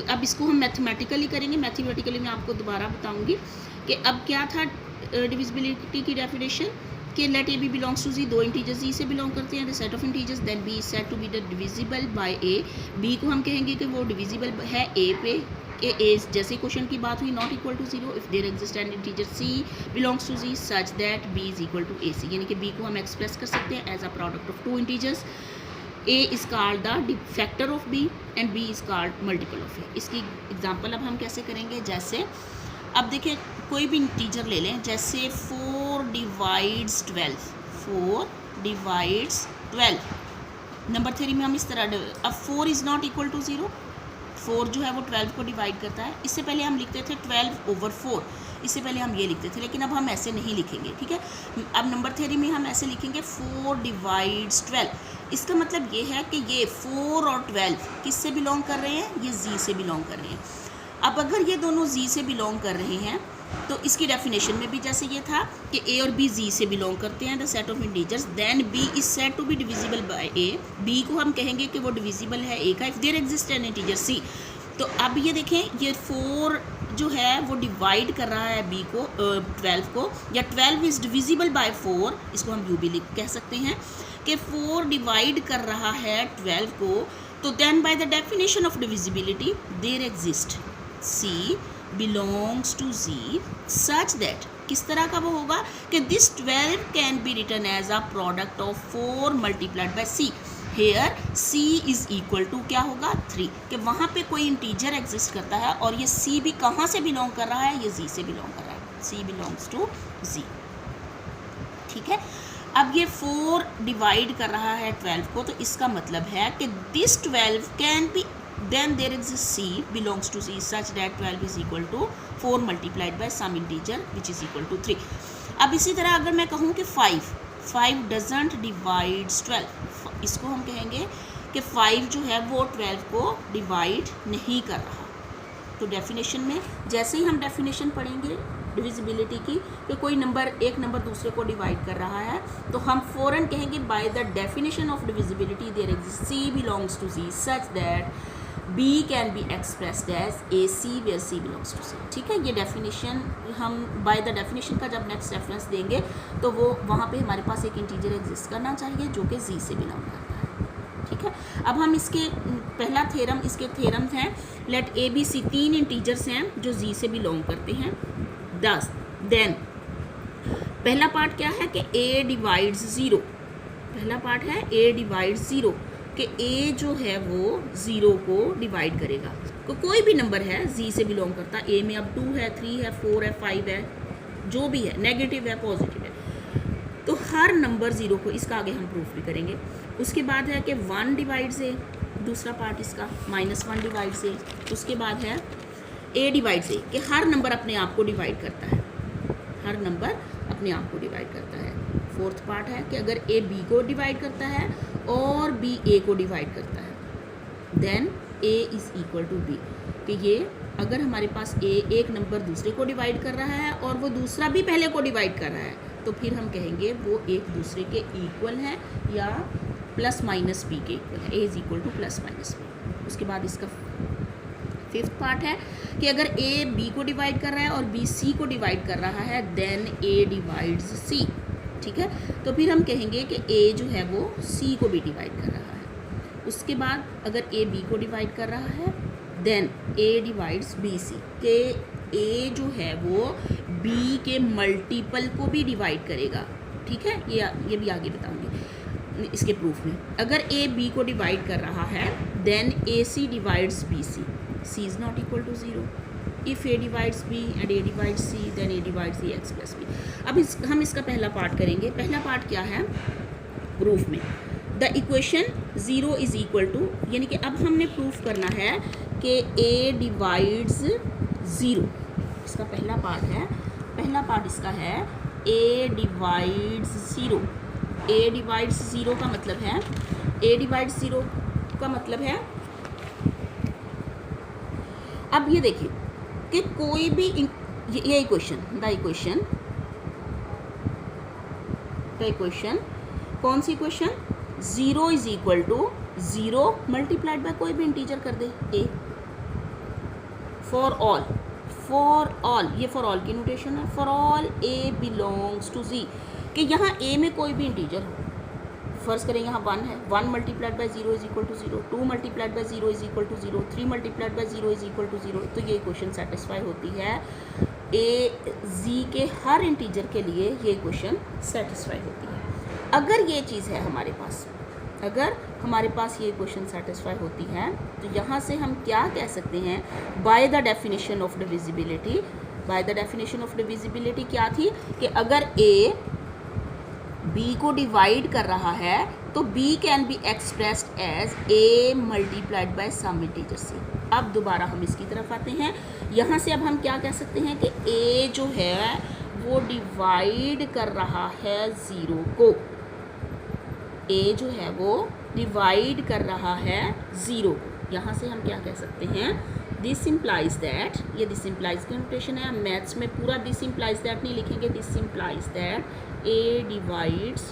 अब इसको हम मैथमेटिकली करेंगे। मैथमेटिकली मैं आपको दोबारा बताऊंगी कि अब क्या था डिविजिबिलिटी की डेफिनेशन कि let A B belongs to G, दो इंटीजर्स जी से बिलोंग करते हैं, the set of integers, then B is said to be the divisible by A. B को हम कहेंगे कि वो डिविजिबल है ए पे, कि ए जैसे क्वेश्चन की बात हुई not equal to zero if there exist an integer C belongs to ji such that B is equal to A C, यानी कि बी को हम एक्सप्रेस कर सकते हैं as a product of two integers. A is called the factor of B and B is called multiple of A। इसकी example अब हम कैसे करेंगे, जैसे अब देखिए कोई भी इंटीजर ले लें, जैसे 4 डिवाइड्स 12, 4 डिवाइड्स 12। नंबर थ्योरी में हम इस तरह अब 4 इज़ नॉट इक्वल टू 0, 4 जो है वो 12 को डिवाइड करता है। इससे पहले हम लिखते थे 12/4, इससे पहले हम ये लिखते थे, लेकिन अब हम ऐसे नहीं लिखेंगे, ठीक है। अब नंबर थ्योरी में हम ऐसे लिखेंगे 4 डिवाइड्स 12। इसका मतलब ये है कि ये 4 और 12 किससे बिलोंग कर रहे हैं, ये जी से बिलोंग कर रहे हैं। अब अगर ये दोनों जी से बिलोंग कर रहे हैं तो इसकी डेफिनेशन में भी जैसे ये था कि ए और बी जी से बिलोंग करते हैं, the set of integers, then B is said to be divisible by A. B को हम कहेंगे कि वो डिविजिबल है ए का if there exist an integer C. तो अब ये देखें, ये 4 जो है वो डिवाइड कर रहा है बी को 12 को, या 12 इज़ डिविजिबल बाय 4, इसको हम यू भी कह सकते हैं कि 4 डिवाइड कर रहा है 12 को। तो then by the definition of divisibility there exist C belongs to ji such that, किस तरह का वो होगा कि this 12 can be written as a product of 4 multiplied by c. Here c is equal to क्या होगा 3, कि वहाँ पे कोई इंटीजर एग्जिस्ट करता है और ये सी भी कहाँ से बिलोंग कर रहा है, ये जी से बिलोंग कर रहा है, सी बिलोंग्स टू जी, ठीक है। अब ये 4 डिवाइड कर रहा है 12 को, तो इसका मतलब है कि this 12 can be, then there exist C belongs to C such that 12 is equal to 4 multiplied by some integer which is equal to 3। अब इसी तरह अगर मैं कहूँ कि 5 डजंट डिवाइड्स 12, इसको हम कहेंगे कि 5 जो है वो 12 को डिवाइड नहीं कर रहा। तो डेफिनेशन में जैसे ही हम डेफिनेशन पढ़ेंगे डिविजिबिलिटी की कि कोई नंबर एक नंबर दूसरे को डिवाइड कर रहा है, तो हम फ़ौरन कहेंगे by the definition of divisibility there exist C belongs to ji such that B can be expressed as A C where C belongs to C, ठीक है। ये डेफिनेशन हम बाय द डेफिनेशन का जब नेक्स्ट रेफरेंस देंगे तो वो वहाँ पे हमारे पास एक इंटीजर एग्जिस्ट करना चाहिए जो कि जी से बिलोंग करता है, ठीक है। अब हम इसके पहला थ्योरम, इसके थ्योरम्स हैं, लेट ए बी सी 3 इंटीजर्स हैं जो जी से बिलोंग करते हैं 10। देन पहला पार्ट क्या है कि ए डिवाइड्स 0, पहला पार्ट है ए डिवाइड्स 0, कि ए जो है वो 0 को डिवाइड करेगा। तो कोई भी नंबर है जी से बिलोंग करता है, ए में अब 2 है, 3 है, 4 है, 5 है, जो भी है, नेगेटिव है, पॉजिटिव है, तो हर नंबर 0 को, इसका आगे हम प्रूफ भी करेंगे। उसके बाद है कि 1 डिवाइड्स ए, दूसरा पार्ट इसका -1 डिवाइड्स ए। उसके बाद है ए डिवाइड्स ए, कि हर नंबर अपने आप को डिवाइड करता है, हर नंबर अपने आप को डिवाइड करता है। फोर्थ पार्ट है कि अगर ए बी को डिवाइड करता है और बी ए को डिवाइड करता है, then a is equal to b, कि ये अगर हमारे पास ए एक नंबर दूसरे को डिवाइड कर रहा है और वो दूसरा भी पहले को डिवाइड कर रहा है, तो फिर हम कहेंगे वो एक दूसरे के इक्वल है या प्लस माइनस बी के इक्वल है, a is equal to plus minus b. उसके बाद इसका फिफ्थ पार्ट है कि अगर ए बी को डिवाइड कर रहा है और बी सी को डिवाइड कर रहा है, देन ए डिवाइड्स सी, ठीक है। तो फिर हम कहेंगे कि ए जो है वो सी को भी डिवाइड कर रहा है। उसके बाद अगर ए बी को डिवाइड कर रहा है, then a divides B c, के ए जो है वो बी के मल्टीपल को भी डिवाइड करेगा, ठीक है। ये भी आगे बताऊंगी इसके प्रूफ में। अगर ए बी को डिवाइड कर रहा है, then A C divides B c, C is not equal to 0. If A divides B and A divides C, then A divides A x plus B. अब हम इसका पहला पार्ट करेंगे। पहला पार्ट क्या है प्रूफ में, the equation 0 is equal to, यानी कि अब हमने प्रूफ करना है कि A डिवाइड्स 0, इसका पहला पार्ट है। पहला पार्ट इसका है A डिवाइड्स 0। A डिवाइड्स 0 का मतलब है, A डिवाइड्स 0 का मतलब है, अब ये देखिए कि कोई भी ये इक्वेशन, द इक्वेशन कौन सी equation, 0 is equal to 0 multiplied by कोई भी इंटीजर कर दे ए, फॉर ऑल, ये फॉर ऑल की नोटेशन है। For all A belongs to G, कि यहाँ ए में कोई भी इंटीजर हो, फर्स्ट करें यहाँ 1 है, 1 multiplied by 0 is equal to 0, 2 multiplied by 0 is equal to 0, 3 multiplied by 0 is equal to 0, तो ये इक्वेशन सेटिस्फाई होती है। ए जी के हर इंटीजर के लिए ये इक्वेशन सेटिस्फाई होती है। अगर ये चीज़ है हमारे पास, अगर हमारे पास ये इक्वेशन सेटिस्फाई होती है, तो यहाँ से हम क्या कह सकते हैं, bye the definition of divisibility, bye the definition of divisibility क्या थी कि अगर ए बी को डिवाइड कर रहा है तो B can be expressed as A multiplied by some integer C. अब दोबारा हम इसकी तरफ आते हैं। यहाँ से अब हम क्या कह सकते हैं कि ए जो है वो डिवाइड कर रहा है 0 को, ए जो है वो डिवाइड कर रहा है 0 को। यहाँ से हम क्या कह सकते हैं, दिस इम्प्लाइज दैट, ये दिस इम्प्लाइज की नोटेशन है। हम मैथ्स में पूरा दिस इम्प्लाइज दैट नहीं लिखेंगे, this implies that A divides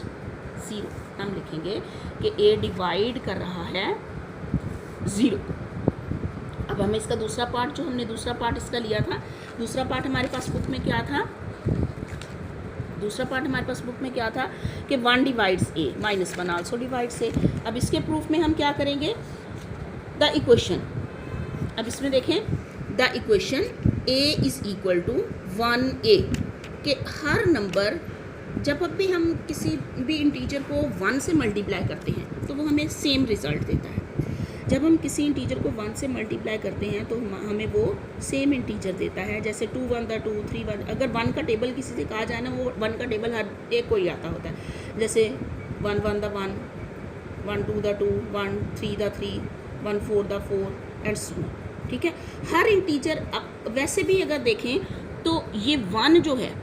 0, हम लिखेंगे कि ए डिवाइड कर रहा है 0। अब हमें इसका दूसरा पार्ट, जो हमने दूसरा पार्ट इसका लिया था, दूसरा पार्ट हमारे पास बुक में क्या था, दूसरा पार्ट हमारे पास बुक में क्या था कि 1 डिवाइड्स ए माइनस 1 आल्सो डिवाइड्स ए। अब इसके प्रूफ में हम क्या करेंगे, द इक्वेशन, अब इसमें देखें the equation a is equal to 1a, कि हर नंबर जब भी हम किसी भी इंटीजर को 1 से मल्टीप्लाई करते हैं तो वो हमें सेम रिज़ल्ट देता है। जब हम किसी इंटीजर को 1 से मल्टीप्लाई करते हैं तो हमें वो सेम इंटीजर देता है। जैसे 2 1 2, 3 1, अगर 1 का टेबल किसी से कहा जाए ना, वो 1 का टेबल हर एक को ही आता होता है। जैसे 1 1 1, 1 2 2, 1 3 3, 1 4 4 एंड सो ऑन, ठीक है। हर इंटीजर, वैसे भी अगर देखें तो ये 1 जो है,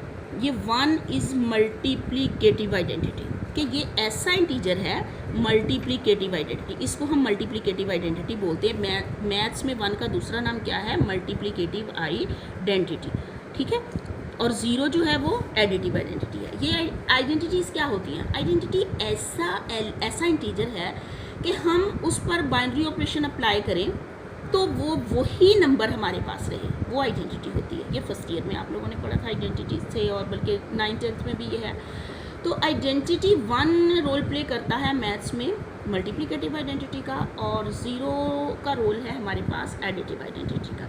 ये 1 इज़ मल्टीप्लिकेटिव आइडेंटिटी, कि ये ऐसा इंटीजर है मल्टीप्लिकेटिव आइडेंटिटी, इसको हम मल्टीप्लिकेटिव आइडेंटिटी बोलते हैं। मैथ्स में 1 का दूसरा नाम क्या है, मल्टीप्लिकेटिव आइडेंटिटी, ठीक है। और 0 जो है वो एडिटिव आइडेंटिटी है। ये आइडेंटिटीज़ क्या होती हैं, आइडेंटिटी ऐसा इंटीजर है कि हम उस पर बाइनरी ऑपरेशन अप्लाई करें तो वो वही नंबर हमारे पास रहे, वो आइडेंटिटी होती है। ये फर्स्ट ईयर में आप लोगों ने पढ़ा था आइडेंटिटी से, और बल्कि 9th 10th में भी ये है। तो आइडेंटिटी 1 रोल प्ले करता है मैथ्स में मल्टीप्लिकेटिव आइडेंटिटी का, और 0 का रोल है हमारे पास एडिटिव आइडेंटिटी का।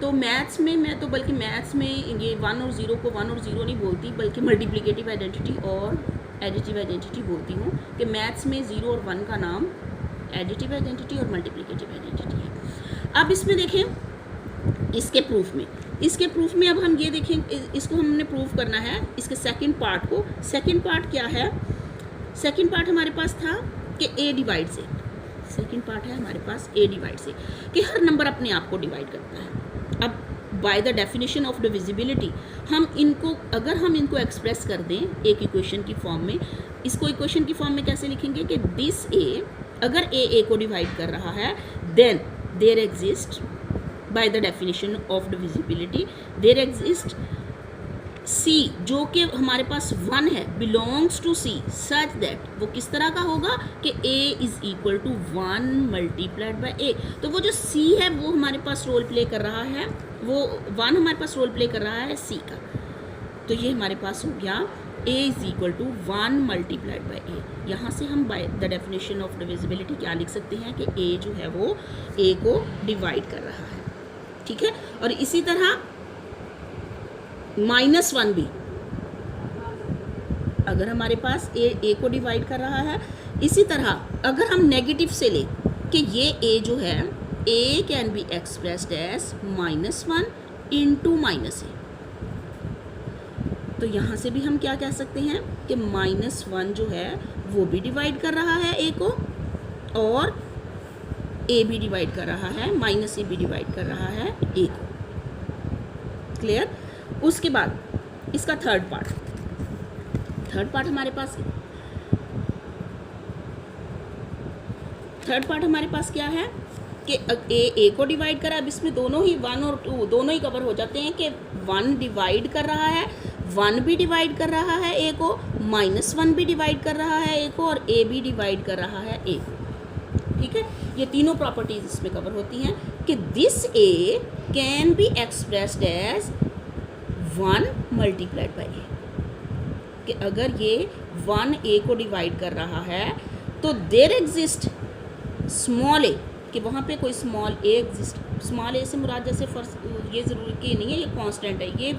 तो मैथ्स में मैं तो बल्कि मैथ्स में ये 1 और 0 को 1 और 0 नहीं बोलती, बल्कि मल्टीप्लिकेटिव आइडेंटिटी और एडिटिव आइडेंटिटी बोलती हूँ, कि मैथ्स में 0 और 1 का नाम एडिटिव आइडेंटिटी और मल्टीप्लिकेटिव आइडेंटिटी है। अब इसमें देखें इसके प्रूफ में अब हम ये देखें, इसको हमने प्रूफ करना है, इसके सेकंड पार्ट को। सेकंड पार्ट क्या है, सेकंड पार्ट हमारे पास था कि ए डिवाइड से, सेकंड पार्ट है हमारे पास ए डिवाइड से, कि हर नंबर अपने आप को डिवाइड करता है। अब bye the definition of divisibility हम इनको, अगर हम इनको एक्सप्रेस कर दें एक इक्वेशन की फॉर्म में, इसको इक्वेशन की फॉर्म में कैसे लिखेंगे कि दिस ए, अगर ए को डिवाइड कर रहा है, then there exist, by the definition of divisibility, there exist C, जो कि हमारे पास 1 है, belongs to C such that, वो किस तरह का होगा कि A is equal to 1 multiplied by A. तो वो जो सी है वो हमारे पास रोल प्ले कर रहा है, वो 1 हमारे पास रोल प्ले कर रहा है सी का। तो ये हमारे पास हो गया a is equal to 1 multiplied by A. यहाँ से हम by the definition of divisibility क्या लिख सकते हैं कि a जो है वो a को डिवाइड कर रहा है, ठीक है। और इसी तरह -1 भी, अगर हमारे पास a को डिवाइड कर रहा है, इसी तरह अगर हम नेगेटिव से लें कि ये a जो है, a can be expressed as -1 into -a, तो यहाँ से भी हम क्या कह सकते हैं कि -1 जो है वो भी डिवाइड कर रहा है a को, और a भी डिवाइड कर रहा है, -a भी डिवाइड कर रहा है a को। क्लियर। उसके बाद इसका थर्ड पार्ट हमारे पास क्या है कि a को डिवाइड करा। अब इसमें दोनों ही 1 और 2 दोनों ही कवर हो जाते हैं कि 1 डिवाइड कर रहा है, 1 भी डिवाइड कर रहा है a को, -1 भी डिवाइड कर रहा है a को, और a भी डिवाइड कर रहा है a को, ठीक है। ये तीनों प्रॉपर्टीज इसमें कवर होती हैं कि this a can be expressed as 1 multiplied by A, कि अगर ये 1 ए को डिवाइड कर रहा है तो देयर एग्जिस्ट स्मॉल ए, कि वहाँ पे कोई स्मॉल ए एग्जिस्ट। स्मॉल ए से मुराद जैसे फर्स्ट ये ज़रूरी कि नहीं है ये कांस्टेंट है, ये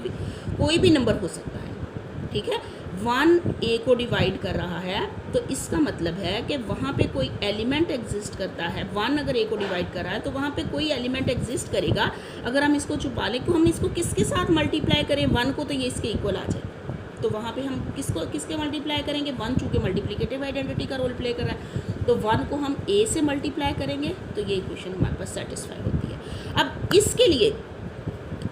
कोई भी नंबर हो सकता है, ठीक है। 1 ए को डिवाइड कर रहा है तो इसका मतलब है कि वहाँ पे कोई एलिमेंट एग्जिस्ट करता है। 1 अगर ए को डिवाइड कर रहा है तो वहाँ पे कोई एलिमेंट एग्जिस्ट करेगा। अगर हम इसको छुपा लें तो हम इसको किसके साथ मल्टीप्लाई करें 1 को, तो ये इसके इक्वल आ जाए। तो वहाँ पे हम किसके मल्टीप्लाई करेंगे 1, चूँकि मल्टीप्लिकेटिव आइडेंटिटी का रोल प्ले कर रहा है तो 1 को हम ए से मल्टीप्लाई करेंगे तो ये इक्वेशन हमारे पास सेटिस्फाई होती है। अब इसके लिए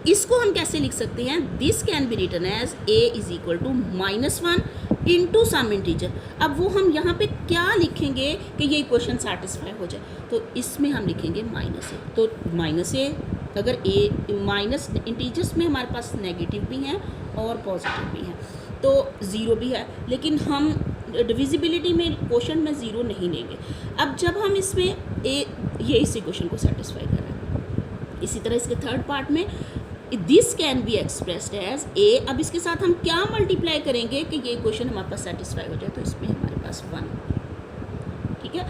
इसको हम कैसे लिख सकते हैं, this can be written as a is equal to -1 into some integer. अब वो हम यहाँ पे क्या लिखेंगे कि ये इक्वेशन सेटिस्फाई हो जाए, तो इसमें हम लिखेंगे -a। तो -a अगर ए माइनस इंटीजर्स में हमारे पास नेगेटिव भी हैं और पॉजिटिव भी हैं तो 0 भी है, लेकिन हम डिविजिबिलिटी में क्वेश्चन में 0 नहीं लेंगे। अब जब हम इसमें ये इस इक्वेशन को सेटिस्फाई कर रहे हैं, इसी तरह इसके थर्ड पार्ट में this can be expressed as a. अब इसके साथ हम क्या मल्टीप्लाई करेंगे कि ये इक्वेशन हमारे पास सेटिस्फाई हो जाए, तो इसमें हमारे पास 1, ठीक है।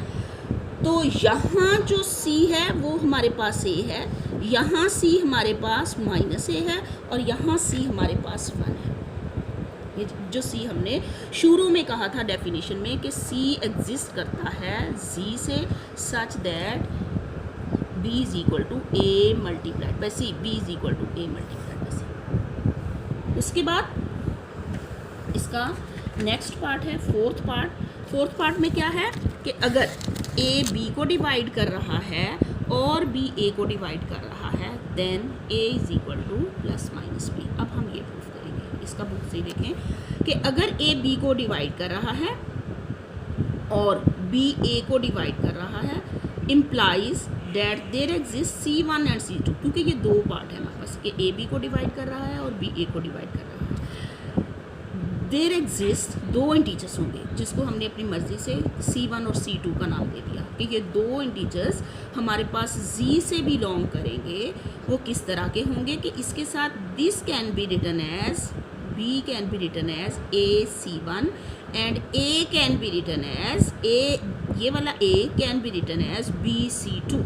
तो यहाँ जो c है वो हमारे पास a है, यहाँ c हमारे पास -a है और यहाँ c हमारे पास 1 है। ये जो c हमने शुरू में कहा था डेफिनेशन में कि c एग्जिस्ट करता है z से such that b is equal to a multiplied by c, b is equal to a multiplied by c। उसके बाद इसका नेक्स्ट पार्ट है फोर्थ पार्ट। फोर्थ पार्ट में क्या है कि अगर a b को डिवाइड कर रहा है और b a को डिवाइड कर रहा है then a is equal to +-b। अब हम ये प्रूफ करेंगे, इसका बुक से देखें कि अगर a b को डिवाइड कर रहा है और b a को डिवाइड कर रहा है implies that there exist C1 and C2, क्योंकि ये दो पार्ट है हमारे पास कि a b को डिवाइड कर रहा है और b a को डिवाइड कर रहा है। देयर एग्जिस्ट 2 इंटीजर्स होंगे जिसको हमने अपनी मर्जी से C1 और C2 का नाम दे दिया कि ये 2 इंटीजर्स हमारे पास Z से बिलोंग करेंगे। वो किस तरह के होंगे कि इसके साथ this can be written as B can be written as A C1 and A can be written as ये वाला A can be written as B C2।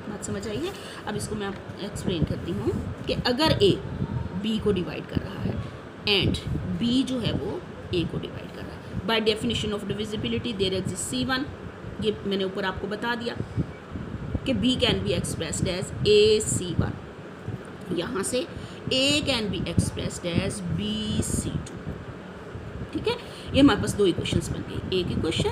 बात समझ आई है। अब इसको मैं एक्सप्लेन करती हूँ कि अगर A B को डिवाइड कर रहा है एंड B जो है वो A को डिवाइड कर रहा है, by definition of divisibility there exist C1, ये मैंने ऊपर आपको बता दिया कि B can be expressed as A C1, यहाँ से A can be expressed as B C2, ठीक है। ये हमारे पास 2 इक्वेशंस बन गई, एक इक्वेशन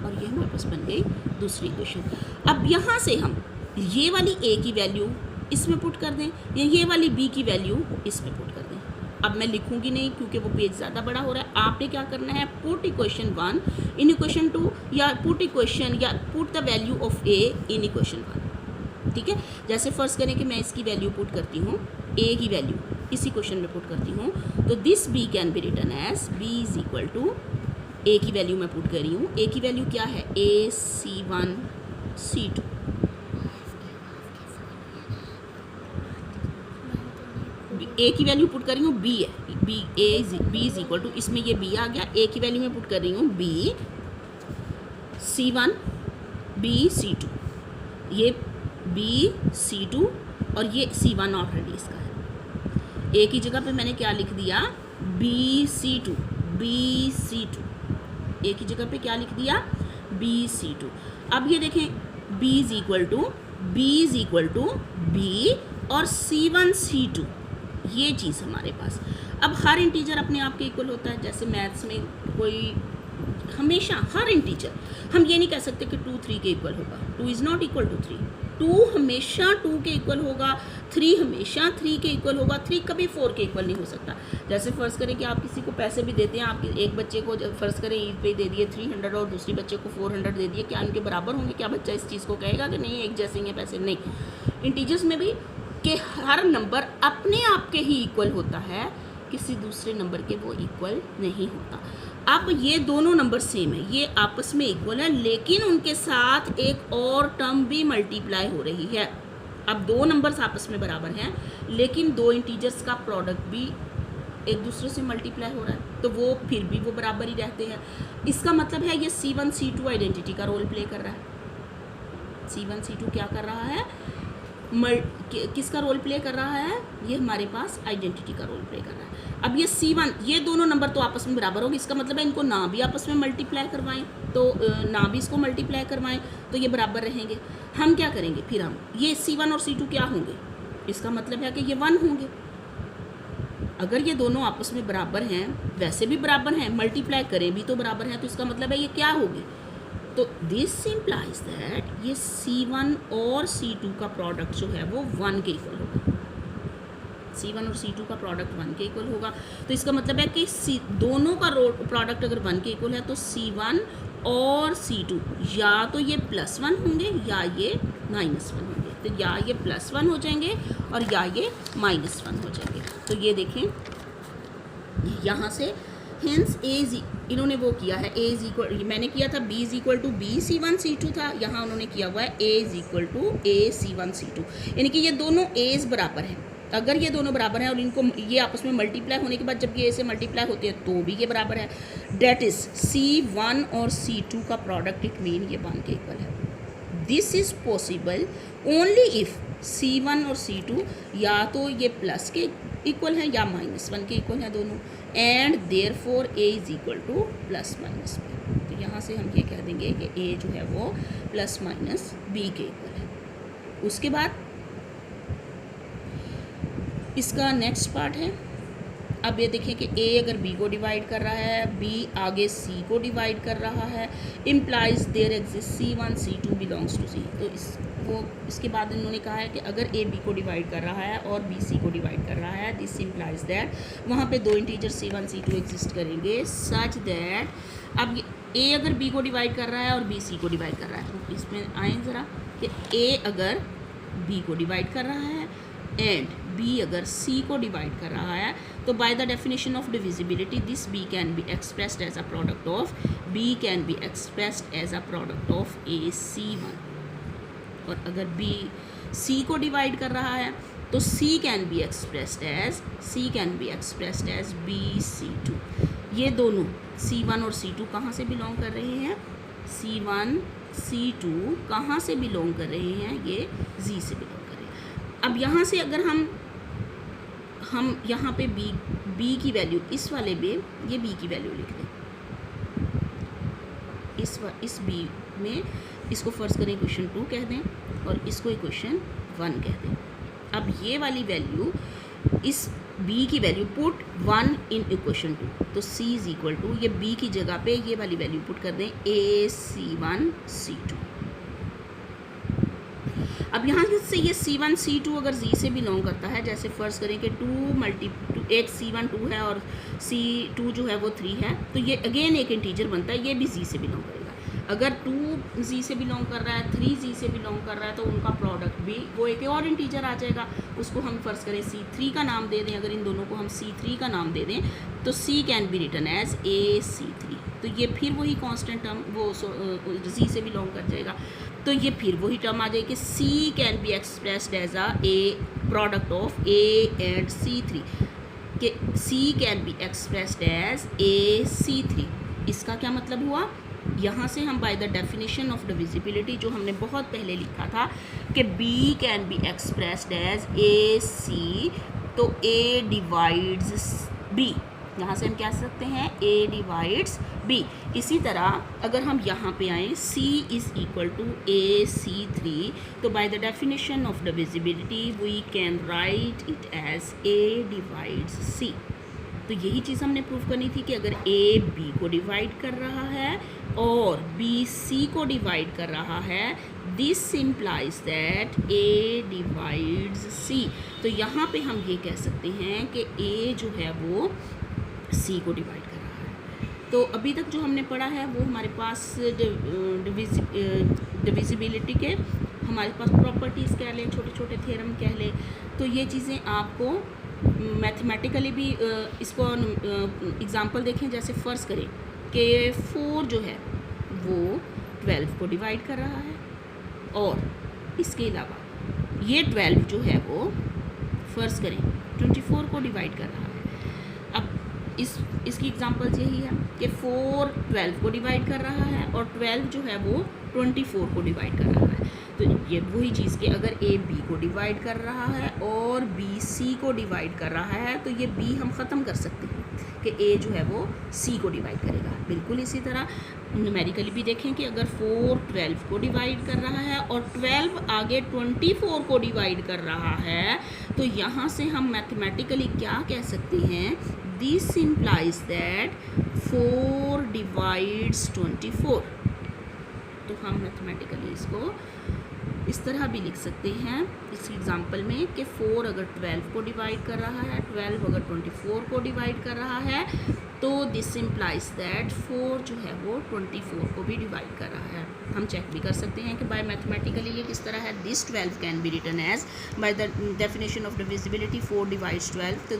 और ये हमारे पास बन गई दूसरी इक्वेशन। अब यहाँ से हम ये वाली A की वैल्यू इसमें पुट कर दें या ये वाली B की वैल्यू इसमें पुट कर दें। अब मैं लिखूंगी नहीं क्योंकि वो पेज ज़्यादा बड़ा हो रहा है। आपने क्या करना है, पुट इक्वेशन 1 इन इक्वेशन 2 या पुट इक्वेशन या put the value of A in equation 1, ठीक है। जैसे फर्स्ट करें कि मैं इसकी वैल्यू पुट करती हूँ, A की वैल्यू इस इक्वेशन में पुट करती हूँ, तो this B can be written as B is equal to A की वैल्यू मैं पुट कर रही हूँ। A की वैल्यू क्या है, A C1 C2, A की वैल्यू पुट कर रही हूँ B है, B इज इक्वल टू, इसमें ये B आ गया, A की वैल्यू में पुट कर रही हूँ B C1 B C2, ये B C2 और ये C1 ऑलरेडी इसका है। A की जगह पे मैंने क्या लिख दिया, B C2 A की जगह पे क्या लिख दिया, B C2। अब ये देखें B is equal to B और C1 C2, ये चीज़ हमारे पास। अब हर इंटीजर अपने आप के इक्वल होता है, जैसे मैथ्स में कोई हमेशा हर इंटीजर, हम ये नहीं कह सकते कि 2 3 के इक्वल होगा, 2 इज़ नॉट इक्वल टू 3, 2 हमेशा 2 के इक्वल होगा, 3 हमेशा 3 के इक्वल होगा, 3 कभी 4 के इक्वल नहीं हो सकता। जैसे फ़र्ज़ करें कि आप किसी को पैसे भी देते हैं, आप एक बच्चे को फ़र्ज़ करें ईद पे दे दिए 300 और दूसरे बच्चे को 400 दे दिए, क्या उनके बराबर होंगे? क्या बच्चा इस चीज़ को कहेगा कि नहीं एक जैसे ही हैं पैसे? नहीं। इंटीजर्स में भी कि हर नंबर अपने आप के ही इक्वल होता है, किसी दूसरे नंबर के वो इक्वल नहीं होता। अब ये दोनों नंबर सेम है, ये आपस में इक्वल है, लेकिन उनके साथ एक और टर्म भी मल्टीप्लाई हो रही है। अब दो नंबर्स आपस में बराबर हैं लेकिन दो इंटीजर्स का प्रोडक्ट भी एक दूसरे से मल्टीप्लाई हो रहा है तो वो फिर भी वो बराबर ही रहते हैं। इसका मतलब है ये C1 C2 आइडेंटिटी का रोल प्ले कर रहा है। C1 C2 क्या कर रहा है, किसका रोल प्ले कर रहा है, ये हमारे पास आइडेंटिटी का रोल प्ले कर रहा है। अब ये C1, ये दोनों नंबर तो आपस में बराबर होंगे, इसका मतलब है इनको ना भी आपस में मल्टीप्लाई करवाएं तो ना भी इसको मल्टीप्लाई करवाएं तो ये बराबर रहेंगे। हम क्या करेंगे फिर, हम ये C1 और C2 क्या होंगे, इसका मतलब है कि ये 1 होंगे। अगर ये दोनों आपस में बराबर हैं, वैसे भी बराबर हैं, मल्टीप्लाई करें भी तो बराबर हैं, तो इसका मतलब है ये क्या होगी, तो दिस इम्प्लाइज दैट ये C1 और C2 का प्रोडक्ट जो है वो 1 के इक्वल होगा। C1 और C2 का प्रोडक्ट 1 के इक्वल होगा, तो इसका मतलब है कि दोनों का प्रोडक्ट अगर 1 के इक्वल है तो C1 और C2 या तो ये +1 होंगे या ये -1 होंगे। तो या ये +1 हो जाएंगे और या ये -1 हो जाएंगे। तो ये देखें यहाँ से हिंस इन्होंने वो किया है, A इज इक्वल, मैंने किया था B is equal to B C1 C2 था, यहाँ उन्होंने किया हुआ है A is equal to A C1 C2, यानी कि ये दोनों A's बराबर हैं। अगर ये दोनों बराबर हैं और इनको ये आपस में मल्टीप्लाई होने के बाद जब ये A से मल्टीप्लाई होते हैं तो भी ये बराबर है, डेट इज C1 और C2 का प्रोडक्ट इट मीन ये 1 के इक्वल है। This is possible only if C1 और C2 या तो ये प्लस के इक्वल हैं या -1 के इक्वल हैं दोनों, and therefore A is equal to +-B। तो यहाँ से हम ये कह देंगे कि A जो है वो +-B के इक्वल है। उसके बाद इसका नेक्स्ट पार्ट है, अब ये देखें कि A अगर B को डिवाइड कर रहा है, B आगे C को डिवाइड कर रहा है, implies there exist C1 C2 belongs to C। तो इसके बाद इन्होंने कहा है कि अगर A B को डिवाइड कर रहा है और B C को डिवाइड कर रहा है, दिस इम्प्लाइज दैट वहाँ पे दो इंटीजर C1 C2 एग्जिस्ट करेंगे सच दैट अब A अगर B को डिवाइड कर रहा है और B C को डिवाइड कर रहा है, तो इसमें आए ज़रा कि A अगर B को डिवाइड कर रहा है एंड B अगर C को डिवाइड कर रहा है, तो by the definition of divisibility this B can be expressed as a product of B can be expressed as a product of A C1। और अगर B C को डिवाइड कर रहा है तो C can be expressed as B C2। ये दोनों C1 और C2 कहाँ से बिलोंग कर रहे हैं, C1 C2 कहाँ से बिलोंग कर रहे हैं, ये Z से बिलोंग कर रहे हैं। अब यहाँ से अगर हम यहाँ पे B की वैल्यू, इस वाले में ये B की वैल्यू लिख दें, इस B में इसको फर्स्ट करें इक्वेशन 2 कह दें और इसको इक्वेशन 1 कह दें। अब ये वाली वैल्यू, इस B की वैल्यू पुट 1 इन इक्वेशन 2, तो C इज इक्वल टू ये B की जगह पे ये वाली वैल्यू पुट कर दें A C1 C2। अब यहाँ से ये C1 C2 अगर Z से बिलोंग करता है, जैसे फर्स्ट करें कि एक C1 2 है और C2 जो है वो 3 है, तो ये अगेन एक इंटीजर बनता है, ये भी Z से बिलोंग करेगा। अगर 2 Z से बिलोंग कर रहा है, 3 Z से बिलोंग कर रहा है, तो उनका प्रोडक्ट भी वो एक और इंटीजर आ जाएगा, उसको हम फर्स्ट करें C3 का नाम दे दें। अगर इन दोनों को हम C3 का नाम दे दें तो C can be written as A C3। तो ये फिर वही कांस्टेंट टर्म वो Z से बिलोंग कर जाएगा, तो ये फिर वही टर्म आ जाएगी कि C can be expressed as a product of A and C3, कि C can be expressed as A C3। इसका क्या मतलब हुआ, यहाँ से हम by the definition of divisibility जो हमने बहुत पहले लिखा था कि B can be expressed as A C, तो A डिवाइड्स B, यहाँ से हम क्या सकते हैं A डिवाइड्स B। इसी तरह अगर हम यहाँ पे आएँ C is equal to A C3, तो by the definition of divisibility we can write it as A divides C। तो यही चीज़ हमने प्रूव करनी थी कि अगर A B को डिवाइड कर रहा है और B C को डिवाइड कर रहा है, this implies that A divides C। तो यहाँ पे हम ये कह सकते हैं कि A जो है वो C को डिवाइड कर रहा है। तो अभी तक जो हमने पढ़ा है वो हमारे पास डिविजिबिलिटी के हमारे पास प्रॉपर्टीज़ कह लें, छोटे छोटे थ्योरम कह लें, तो ये चीज़ें आपको मैथमेटिकली भी इसको एग्ज़ाम्पल देखें। जैसे फ़र्ज़ करें कि 4 जो है वो 12 को डिवाइड कर रहा है और इसके अलावा ये 12 जो है वो फर्ज करें 24 को डिवाइड कर रहा है। अब इसकी एग्जांपल्स यही है कि 4 12 को डिवाइड कर रहा है और 12 जो है वो 24 को डिवाइड कर रहा है। तो ये वही चीज़ कि अगर ए बी को डिवाइड कर रहा है और बी सी को डिवाइड कर रहा है तो ये बी हम ख़त्म कर सकते हैं कि ए जो है वो सी को डिवाइड करेगा। बिल्कुल इसी तरह न्यूमेरिकली भी देखें कि अगर 4 12 को डिवाइड कर रहा है और 12 आगे 24 को डिवाइड कर रहा है तो यहाँ से हम मैथमेटिकली क्या कह सकते हैं, दिस इम्प्लाइज दैट 4 डिवाइड्स 24। तो हम मैथमेटिकली इसको इस तरह भी लिख सकते हैं इस एग्जांपल में कि 4 अगर 12 को डिवाइड कर रहा है, 12 अगर 24 को डिवाइड कर रहा है तो दिस इम्प्लाइज दैट 4 जो है वो 24 को भी डिवाइड कर रहा है। हम चेक भी कर सकते हैं कि बाय मैथमेटिकली ये किस तरह है। This 12 can be written as by the definition of divisibility 4 divides 12। तो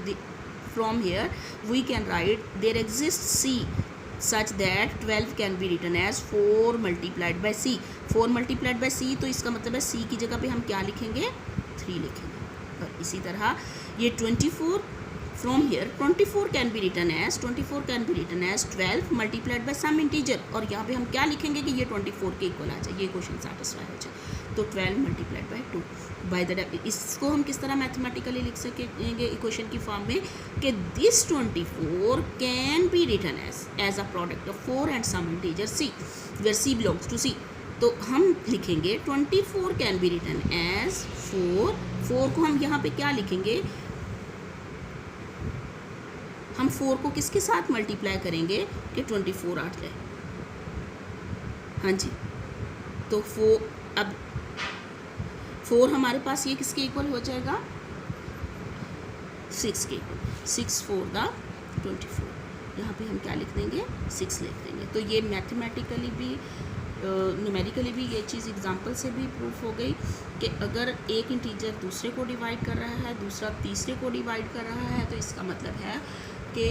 from here we can write there exist C such that 12 can be written as 4 multiplied by C। 4 multiplied by C तो इसका मतलब है C की जगह पे हम क्या लिखेंगे, 3 लिखेंगे। और इसी तरह ये 24 from here 24 can be written as 12 multiplied by some integer। और यहाँ पे हम क्या लिखेंगे कि ये 24 के इक्वल आ जाए, ये क्वेश्चन सेटिस्फाई हो जाए। तो 12 multiplied by 2 बाय द इसको हम किस तरह मैथमेटिकली लिख सकेंगे इक्वेशन की फॉर्म में कि this 24 can be written as a product of 4 and some integer C where C belongs to C। तो हम लिखेंगे 24 कैन बी रिटन एज 4 को हम यहाँ पे क्या लिखेंगे, हम 4 को किसके साथ मल्टीप्लाई करेंगे कि 24 आ जाए। हाँ जी, तो 4 हमारे पास ये किसके इक्वल हो जाएगा, 6 के इक्वल। 6 4 द 24, यहाँ पे हम क्या लिख देंगे, 6 लिख देंगे। तो ये मैथमेटिकली भी न्यूमेरिकली भी ये चीज़ एग्जांपल से भी प्रूफ हो गई कि अगर एक इंटीजर दूसरे को डिवाइड कर रहा है, दूसरा तीसरे को डिवाइड कर रहा है, तो इसका मतलब है कि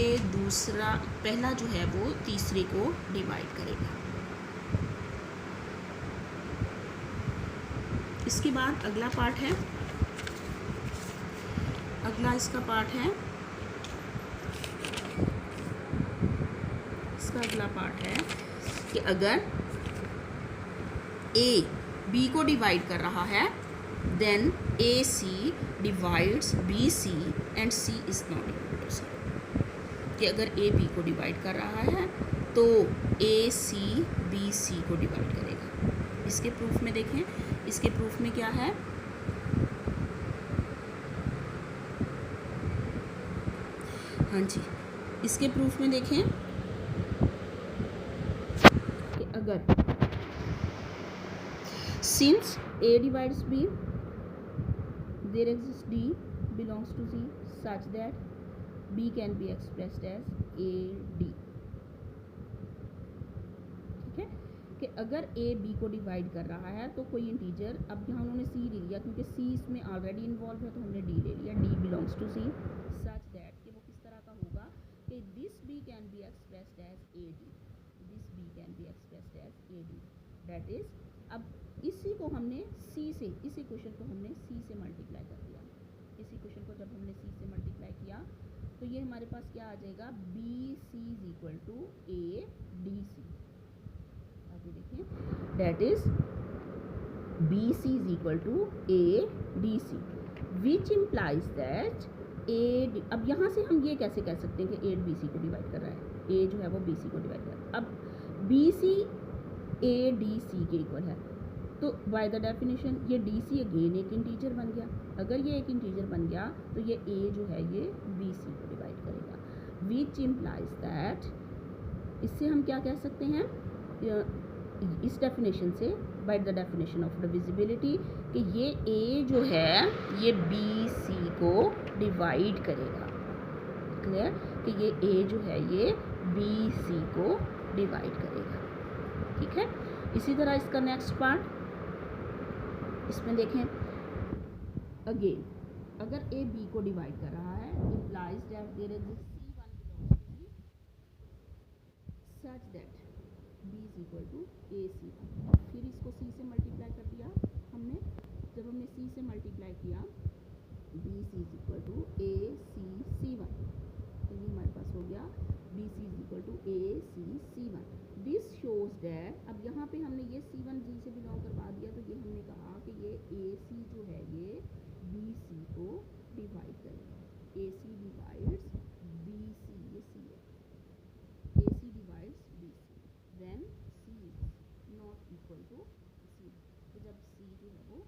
पहला जो है वो तीसरे को डिवाइड करेगा। इसके बाद अगला पार्ट है, अगला इसका पार्ट है, इसका अगला पार्ट है कि अगर ए बी को डिवाइड कर रहा है then A C divides B C and C is not equal to C. कि अगर ए बी को डिवाइड कर रहा है तो ए सी बी सी को डिवाइड करेगा। इसके प्रूफ में देखें, इसके प्रूफ में क्या है, हाँ जी, इसके प्रूफ में देखें कि अगर since A divides B there exists D belongs to C such that B can be expressed as AD। ठीक है कि अगर A B को डिवाइड कर रहा है तो कोई इंटीजर, अब यहाँ उन्होंने C ले लिया क्योंकि C इसमें ऑलरेडी इन्वॉल्व है तो हमने D ले लिया, D belongs to C such that कि वो किस तरह का होगा कि this B can be expressed as AD, this B can be expressed as AD। That is अब इसी को हमने C से, इस इक्वेशन को हमने C से मल्टीप्लाई कर दिया। इस इक्वेशन को जब हमने C से मल्टीप्लाई किया तो ये हमारे पास क्या आ जाएगा, BC is equal to ADC। आगे देखिए, that is BC is equal to ADC which implies that A। अब यहाँ से हम ये कैसे कह सकते हैं कि A BC को डिवाइड कर रहा है, A जो है वो BC को डिवाइड कर रहा है। अब BC ADC के इक्वल है तो बाय द डेफिनेशन ये DC अगेन एक इंटीजर बन गया। अगर ये एक इंटीजर बन गया तो ये A जो है ये BC को डिवाइड करेगा विच इम्प्लाइज दैट, इससे हम क्या कह सकते हैं इस डेफिनेशन से, bye the definition of divisibility कि ये A जो है ये BC को डिवाइड करेगा। क्लियर कि ये A जो है ये BC को डिवाइड करेगा। ठीक है, इसी तरह इसका नेक्स्ट पार्ट, इसमें देखें अगेन अगर A B को डिवाइड कर रहा है implies that there exist C1 belongs to C such that B is equal to AC। फिर इसको C से मल्टीप्लाई कर दिया हमने जब हमने सी से मल्टीप्लाई किया b c is equal to A c c one, तो ये हमारे पास हो गया b c is equal to A c c one. This shows that, अब यहाँ पे हमने ये सी वन जी से बिलोंग करवा दिया, तो ये हमने कहा कि ये ए सी जो है ये बी सी को डिवाइड करेगा। ए सी डिवाइड्स बी सी, ये सी है, A C divides B C, then C is not equal to C. तो जब सी जो है वो